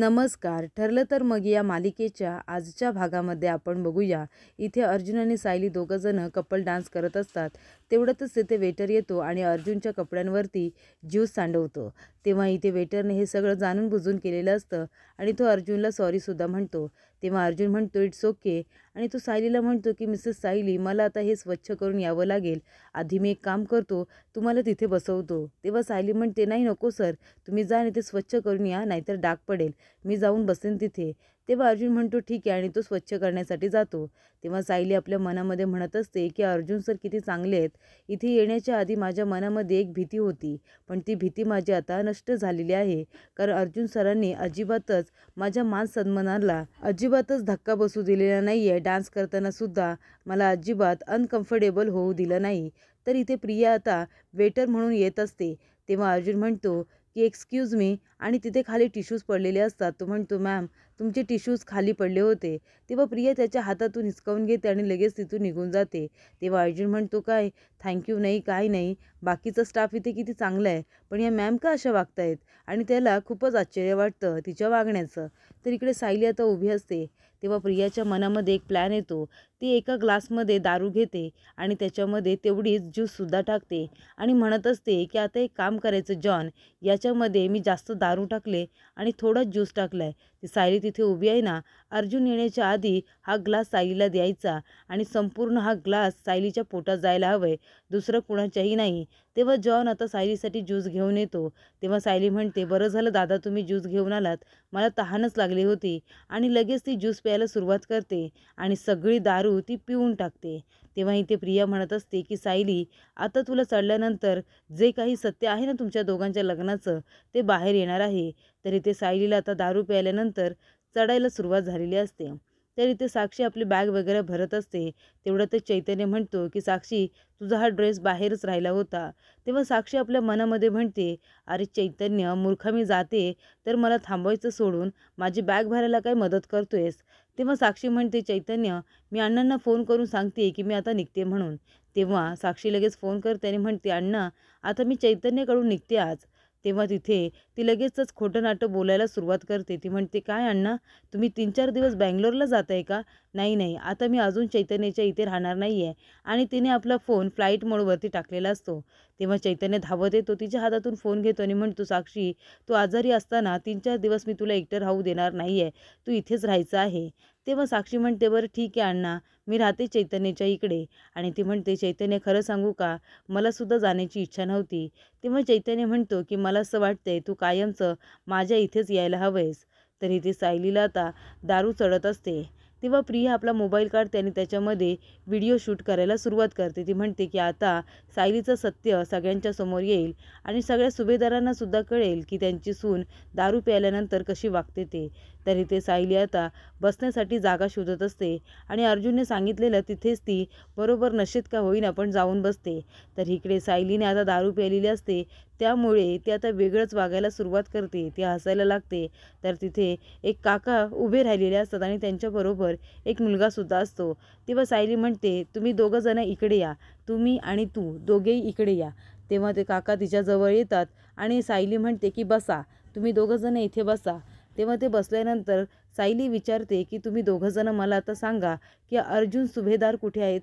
नमस्कार. ठरलं तर मग या मालिकेच्या आजच्या भागामध्ये आपण बघूया. इथे अर्जुन आणि सायली दोघंजणं कपल डान्स करत असतात. तेवढ्यातच तिथे वेटर येतो आणि अर्जुनच्या कपड्यांवरती ज्यूस सांडवतो. तेव्हा इथे वेटरने हे सगळं जाणून बुजून केलेलं असतं आणि तो अर्जुनला सॉरीसुद्धा म्हणतो. तेव्हा अर्जुन म्हणतो इट्स ओके आणि तो सायलीला म्हणतो की मिसेस सायली, मला आता हे स्वच्छ करून यावं लागेल. आधी मी एक काम करतो, तुम्हाला तिथे बसवतो. तेव्हा सायली म्हणते नाही नको सर, तुम्ही जा आणि ते स्वच्छ करून या, नाहीतर डाग पडेल. मी जाऊन बसेन तिथे. तेव्हा अर्जुन म्हणतो ठीक आहे आणि तो स्वच्छ करण्यासाठी जातो. तेव्हा सायली आपल्या मनामध्ये म्हणत असते की अर्जुन सर किती चांगले आहेत. इथे येण्याच्या आधी माझ्या मनामध्ये एक भीती होती, पण ती भीती माझी आता नष्ट झालेली आहे. कारण अर्जुन सरांनी अजिबातच माझ्या मान सन्मानाला अजिबातच धक्का बसू दिलेला नाही आहे. डान्स करताना सुद्धा मला अजिबात अनकम्फर्टेबल होऊ दिलं नाही. तर इथे प्रिया आता वेटर म्हणून येत असते. तेव्हा अर्जुन म्हणतो की एक्सक्यूज मी आणि तिथे खाली टिश्यूज पडलेले असतात. तो म्हणतो मॅम तुमचे टिश्यूज खाली पडले होते. तेव्हा प्रिया त्याच्या हातातून हिसकावून घेते आणि लगेच तिथून निघून जाते. तेव्हा अर्जुन म्हणतो काय थँक्यू नाही काय नाही, बाकीचा स्टाफ इथे किती चांगला आहे, पण या मॅम का अशा वागतायत. आणि त्याला खूपच आश्चर्य वाटतं तिच्या वागण्याचं. तर इकडे सायली आता उभी असते. तेव्हा प्रियाच्या मनामध्ये एक प्लॅन येतो. ती एका ग्लासमध्ये दारू घेते आणि त्याच्यामध्ये तेवढीच ज्यूससुद्धा टाकते आणि म्हणत असते की आता एक काम करायचं जॉन, याच्यामध्ये मी जास्त दारू टाकले आणि थोडा ज्यूस टाकलाय. ती सायली तिथे उभी आहे ना, अर्जुन येण्याच्या आधी हा ग्लास सायलीला द्यायचा आणि संपूर्ण हा ग्लास सायलीच्या पोटात जायला हवंय, दुसरं कुणाच्याही नाही. तेव्हा जॉन आता सायलीसाठी ज्यूस घेऊन येतो. तेव्हा सायली म्हणते बरं झालं दादा तुम्ही ज्यूस घेऊन आलात, मला तहानच लागली होती. आणि लगेच ती ज्यूस प्यायला सुरुवात करते आणि सगळी दारू ती पिऊन टाकते. तेव्हा इथे प्रिया म्हणत असते की सायली, आता तुला चढल्यानंतर जे काही सत्य आहे ना तुमच्या दोघांच्या लग्नाचं, ते बाहेर येणार आहे. तर इथे सायलीला आता दारू प्यायल्यानंतर चढायला सुरुवात झालेली असते. तर इथे साक्षी आपली बॅग वगैरे भरत असते. तेवढ्यातच चैतन्य म्हणतो की साक्षी, तुझा हा ड्रेस बाहेरच राहिला होता. तेव्हा साक्षी आपल्या मनामध्ये म्हणते अरे चैतन्य मूर्खा, मी जाते तर मला थांबवायचं सोडून माझी बॅग भरायला काय मदत करतोयस. तेव्हा साक्षी म्हणते चैतन्य, मी अण्णांना फोन करून सांगते की मी आता निघते म्हणून. तेव्हा साक्षी लगेच फोन करते आणि म्हणते अण्णा, आता मी चैतन्यकडून निघते आज. तेव्हा तिथे ती लगेचच खोटं नाटं बोलायला सुरुवात करते. ती म्हणते काय अण्णा, तुम्ही 3-4 दिवस बँगलोरला जात आहे का. नाही नाही, आता मी अजून चैतन्याच्या इथे राहणार नाही आहे. आणि तिने आपला फोन फ्लाईट मोडवरती टाकलेला असतो. तेव्हा चैतन्य धावत येतो, तिच्या हातातून फोन घेतो आणि म्हणतो साक्षी, तू आजारी असताना 3-4 दिवस मी तुला एकटं राहू देणार नाही आहे, तू इथेच राहायचं आहे. तेव्हा साक्षी म्हणते बरं ठीक आहे अण्णा, मी राहते चैतन्याच्या इकडे. आणि ती म्हणते चैतन्य खरं सांगू का, मला सुद्धा जाण्याची इच्छा नव्हती. तेव्हा चैतन्य म्हणतो की मला असं वाटतंय तू कायमचं माझ्या इथेच यायला हवंयस. तर इथे सायलीला आता दारू चढत असते. तेव्हा प्रिया आपला मोबाईल काढते आणि त्याच्यामध्ये व्हिडिओ शूट करायला सुरुवात करते. ती म्हणते की आता सायलीचं सत्य सगळ्यांच्या समोर येईल आणि सगळ्या सुभेदारांना सुद्धा कळेल की त्यांची सून दारू प्यायल्यानंतर कशी वागते ते. तर इथे सायली आता बसण्यासाठी जागा शोधत असते आणि अर्जुनने सांगितलेलं तिथेच ती बरोबर नशेत का होईना पण जाऊन बसते. तर इकडे सायलीने आता दारू प्यायलेली असते, त्यामुळे ती आता वेगळंच वागायला सुरुवात करते, ती हसायला लागते. तर तिथे एक काका उभे राहिलेले असतात आणि त्यांच्याबरोबर एक मुलगासुद्धा असतो. तेव्हा सायली म्हणते तुम्ही दोघं जण इकडे या, तुम्ही आणि तू दोघेही इकडे या. तेव्हा ते काका तिच्याजवळ येतात आणि सायली म्हणते की बसा, तुम्ही दोघं जण इथे बसा. तेव्हा ते बसल्यानंतर सायली विचारते की तुम्ही दोघं जण मला आता सांगा की अर्जुन सुभेदार कुठे आहेत,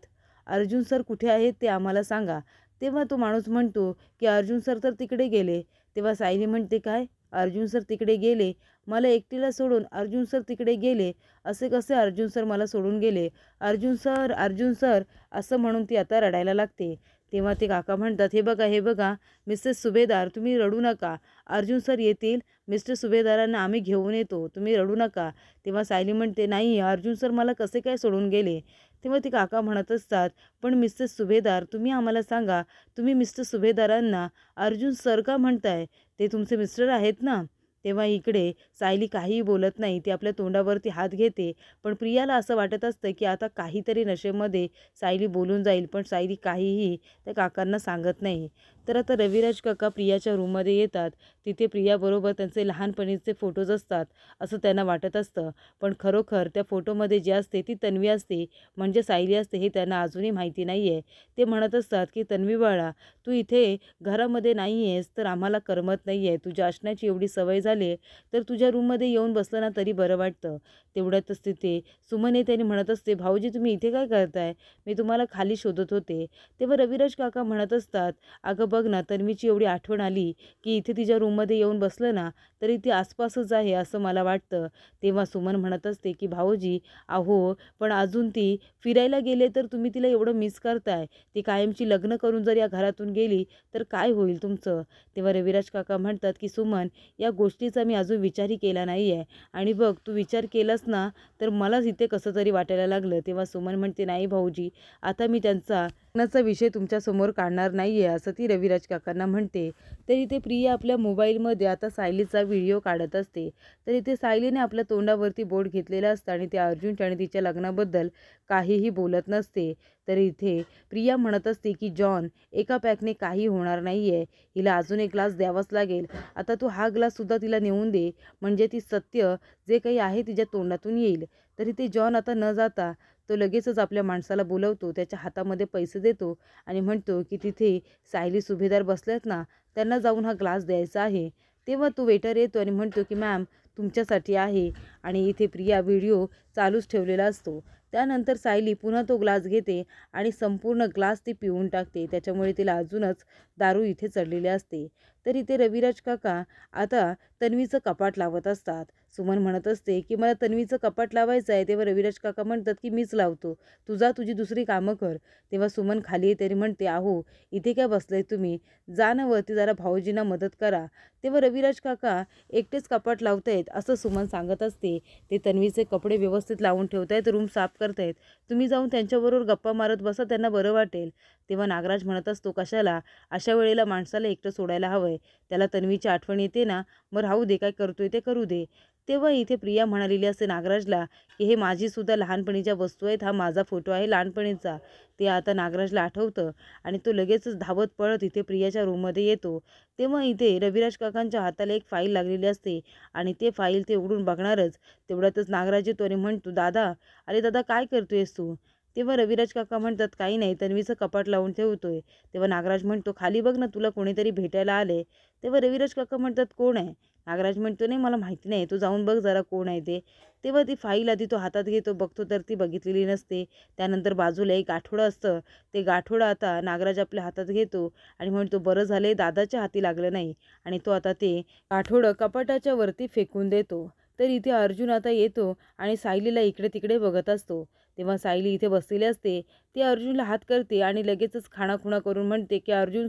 अर्जुन सर कुठे आहेत ते आम्हाला सांगा. तेव्हा तो माणूस म्हणतो की अर्जुन सर तर तिकडे गेले. तेव्हा सायली म्हणते काय, अर्जुन सर तिकडे गेले, मला एकटीला सोडून अर्जुन सर तिकडे गेले, असे कसे अर्जुन सर मला सोडून गेले, अर्जुन सर अर्जुन सर असं म्हणून ती आता रडायला लागते. तेव्हा ते काका म्हणतात हे बघा मिसेस सुभेदार, तुम्ही रडू नका, अर्जुन सर येतील, मिस्टर सुभेदारांना आम्ही घेऊन येतो, तुम्ही रडू नका. तेव्हा सायली म्हणते नाही अर्जुन सर मला कसे काय सोडून गेले. तेव्हा ते काका म्हणत असतात पण मिसेस सुभेदार तुम्ही आम्हाला सांगा, तुम्ही मिस्टर सुभेदारांना अर्जुन सर का म्हणताय, ते तुमचे मिस्टर आहेत ना. तेव्हा इकडे सायली काहीही बोलत नाही, ती आपल्या तोंडावरती हात घेते. पण प्रियाला असं वाटत असतं की आता काहीतरी नशेमध्ये सायली बोलून जाईल, पण सायली काहीही त्या काकांना सांगत नाही. तर आता रविराज काका प्रियाच्या रूममध्ये येतात. तिथे प्रियाबरोबर त्यांचे लहानपणीचे फोटोज असतात असं त्यांना वाटत असतं. पण खरोखर त्या फोटोमध्ये जी असते ती तन्वी असते, म्हणजे सायली असते हे त्यांना अजूनही माहिती नाही आहे. ते म्हणत असतात की तन्वी बाळा, तू इथे घरामध्ये नाही आहेस तर आम्हाला करमत नाही आहे. तुझ्या असण्याची एवढी सवय झाली आहे तर तुझ्या रूममध्ये येऊन बसलं ना तरी बरं वाटतं. तेवढ्यातच तिथे सुमन येते आणि म्हणत असते, भाऊजी तुम्ही इथे काय करताय? मी तुम्हाला खाली शोधत होते. तेव्हा रविराज काका म्हणत असतात, अगं बघ ना, तन्वीची एवढी आठवण आली की इथे तिच्या रूममध्ये येऊन बसलं ना तरी ती आसपासच आहे असं मला वाटतं. तेव्हा सुमन म्हणत असते की भाऊजी अहो, पण अजून ती फिरायला गेले तर तुम्ही तिला एवढं मिस करताय. ती कायमची लग्न करून जर या घरातून गेली तर काय होईल तुमचं? तेव्हा रविराज काका म्हणतात की सुमन, या गोष्टीचा मी अजून विचारही केला नाही आहे आणि बघ तू विचार केलास ना तर मलाच इथे कसं तरी वाटायला लागलं. तेव्हा सुमन म्हणते, नाही भाऊजी, आता मी त्यांचा लग्नाचा विषय तुमच्यासमोर काढणार नाही आहे असं ती रविराज काकांना म्हणते. तर इथे प्रिया आपल्या मोबाईलमध्ये आता सायलीचा व्हिडिओ काढत असते. तर इथे सायलीने आपल्या तोंडावरती बोट घेतलेलं असतं आणि ते अर्जुनच्या आणि तिच्या लग्नाबद्दल काहीही बोलत नसते. तर इथे प्रिया म्हणत असते की जॉन, एका पॅकने काही होणार नाही आहे. हिला अजून एक ग्लास द्यावाच लागेल. आता तू हा ग्लाससुद्धा तिला नेऊन दे, म्हणजे ती सत्य जे काही आहे तिच्या तोंडातून येईल. तरी ते जॉन आता न जाता तो लगेचच आपल्या माणसाला बोलवतो, त्याच्या हातामध्ये पैसे देतो आणि म्हणतो की तिथे सायली सुभेदार बसल्यात ना, त्यांना जाऊन हा ग्लास द्यायचा आहे. तेव्हा तो वेटर येतो आणि म्हणतो की मॅम, तुमच्यासाठी आहे. आणि इथे प्रिया व्हिडिओ चालूच ठेवलेला असतो. त्यानंतर सायली पुन्हा तो ग्लास घेते आणि संपूर्ण ग्लास ती पिऊन टाकते. त्याच्यामुळे तिला अजूनच दारू इथे चढलेली असते. तर इथे रविराज काका आता तन्वीचं कपाट लावत असतात. सुमन म्हणत असते की मला तन्वीचं कपाट लावायचं आहे. तेव्हा रविराज काका म्हणतात की मीच लावतो, तुझी दुसरी कामं कर. तेव्हा सुमन खाली येते आणि म्हणते, अहो इथे काय बसलंय तुम्ही, जा ना वरती, जरा भाऊजींना मदत करा. तेव्हा रविराज काका एकटेच कपाट लावतायत असं सुमन सांगत असते. ते तन्वीचे कपडे व्यवस्थित लावून ठेवतायत, रूम साफ करतायत. तुम्ही जाऊन त्यांच्याबरोबर गप्पा मारत बसा, त्यांना बरं वाटेल. तेव्हा नागराज म्हणत असतो, कशाला, अशा वेळेला माणसाला एकटं सोडायला हवंय. त्याला तन्वीची आठवण येते ना, मग राहू दे, काय करतोय ते करू दे. तेव्हा इथे प्रिया म्हणालेली असते नागराजला की हे माझीसुद्धा लहानपणीच्या वस्तू आहेत, हा माझा फोटो आहे लहानपणीचा. ते आता नागराजला आठवतं आणि तो लगेचच धावत पळत इथे प्रियाच्या रूममध्ये येतो. तेव्हा इथे रविराज काकांच्या हाताला एक फाईल लागलेली असते आणि ते फाईल ते उघडून बघणारच तेवढ्यातच नागराज येतो आणि म्हणतो, दादा, अरे दादा, काय करतोयस तू? तेव्हा रविराज काका म्हणतात, काही नाही, तन्वीचं कपाट लावून ठेवतोय. तेव्हा नागराज म्हणतो, खाली बघ ना, तुला कोणीतरी भेटायला आले. तेव्हा रविराज काका म्हणतात, कोण आहे? नागराज म्हणतो, नाही, मला माहिती नाही, तू जाऊन बघ जरा कोण आहे ते. तेव्हा ती फाईल आधी तो हातात घेतो, बघतो तर ती बघितलेली नसते. त्यानंतर बाजूला एक गाठोडं असतं. ते गाठोडं आता नागराज आपल्या हातात घेतो आणि म्हणतो, बरं झाले दादाच्या हाती लागलं नाही. आणि तो आता ते गाठोडं कपाटाच्या वरती फेकून देतो. तर इथे अर्जुन आता येतो आणि सायलीला इकडे तिकडे बघत असतो. तेव्हा सायली इथे बसलेली असते. ती अर्जुनला हात करते आणि लगेचच खाणाखुणा करून म्हणते की अर्जुन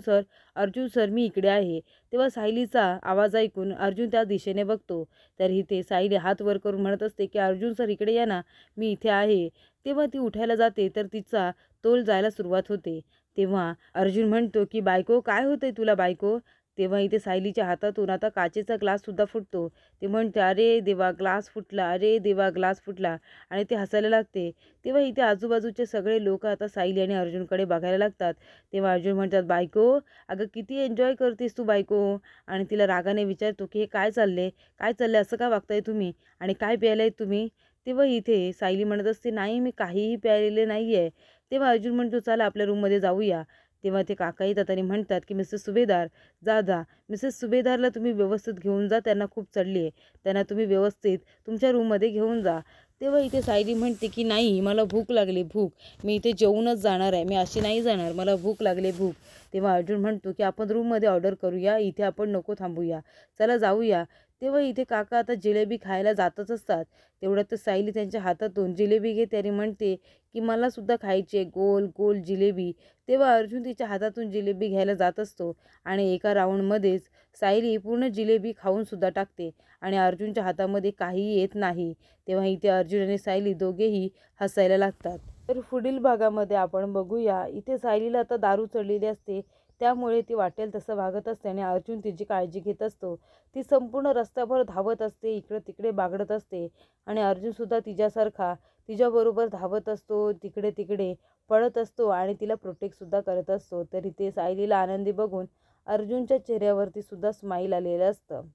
सर, मी इकडे आहे. तेव्हा सायलीचा आवाज ऐकून अर्जुन त्या दिशेने बघतो. तर इथे सायली हात वर करून म्हणत असते की अर्जुन सर, इकडे या ना, मी इथे आहे. तेव्हा ती उठायला जाते तर तिचा तोल जायला सुरुवात होते. तेव्हा अर्जुन म्हणतो की बायको, काय होतंय तुला बायको? तेव्हा इथे सायलीच्या हातातून आता काचेचा ग्लाससुद्धा फुटतो. ते म्हणते, अरे देवा, ग्लास फुटला, अरे देवा, ग्लास फुटला. आणि ते हसायला लागते. तेव्हा इथे आजूबाजूचे सगळे लोक आता सायली आणि अर्जुनकडे बघायला लागतात. तेव्हा अर्जुन म्हणतात, बायको, अगं किती एन्जॉय करतेस तू बायको? आणि तिला रागाने विचारतो की हे काय चाललंय, असं का वागताय तुम्ही आणि काय प्यायलाय तुम्ही? तेव्हा इथे सायली म्हणत असते, नाही, मी काहीही प्यायलेले नाही आहे. तेव्हा अर्जुन म्हणतो, चला आपल्या रूममध्ये जाऊया. तेव्हा ते काका येतात आणि म्हणतात की मिसेस सुभेदार, जा, मिसेस सुभेदारला तुम्ही व्यवस्थित घेऊन जा, त्यांना खूप चढली आहे, त्यांना तुम्ही व्यवस्थित तुमच्या रूममध्ये घेऊन जा. तेव्हा इथे सायली म्हणते की नाही, मला भूक लागली, मी इथे जेवूनच जाणार आहे, मी अशी नाही जाणार, मला भूक लागली. तेव्हा अर्जुन म्हणतो की आपण रूममध्ये ऑर्डर करूया, इथे आपण नको थांबूया, चला जाऊया. तेव्हा इथे काका आता जिलेबी खायला जातच असतात. तेवढ्यातच सायली त्यांच्या हातातून जिलेबी घेते आणि म्हणते की मला सुद्धा खायची आहे गोल गोल जिलेबी. तेव्हा अर्जुन तिच्या हातातून जिलेबी घ्यायला जात असतो आणि एका राऊंडमध्येच सायली पूर्ण जिलेबी खाऊन सुद्धा टाकते आणि अर्जुनच्या हातामध्ये काहीही येत नाही. तेव्हा इथे अर्जुन आणि सायली दोघेही हसायला लागतात. तर पुढील भागामध्ये आपण बघूया, इथे सायलीला आता दारू चढलेली असते, त्यामुळे ती वाटेल तसं वागत असते आणि अर्जुन तिची काळजी घेत असतो. ती संपूर्ण रस्त्याभर धावत असते, इकडे तिकडे बागडत असते आणि अर्जुनसुद्धा तिच्यासारखा तिच्याबरोबर धावत असतो, तिकडे तिकडे पळत असतो आणि तिला प्रोटेक्टसुद्धा करत असतो. तरी ते सायलीला आनंदी बघून अर्जुनच्या चेहऱ्यावरती सुद्धा स्माईल आलेलं असतं.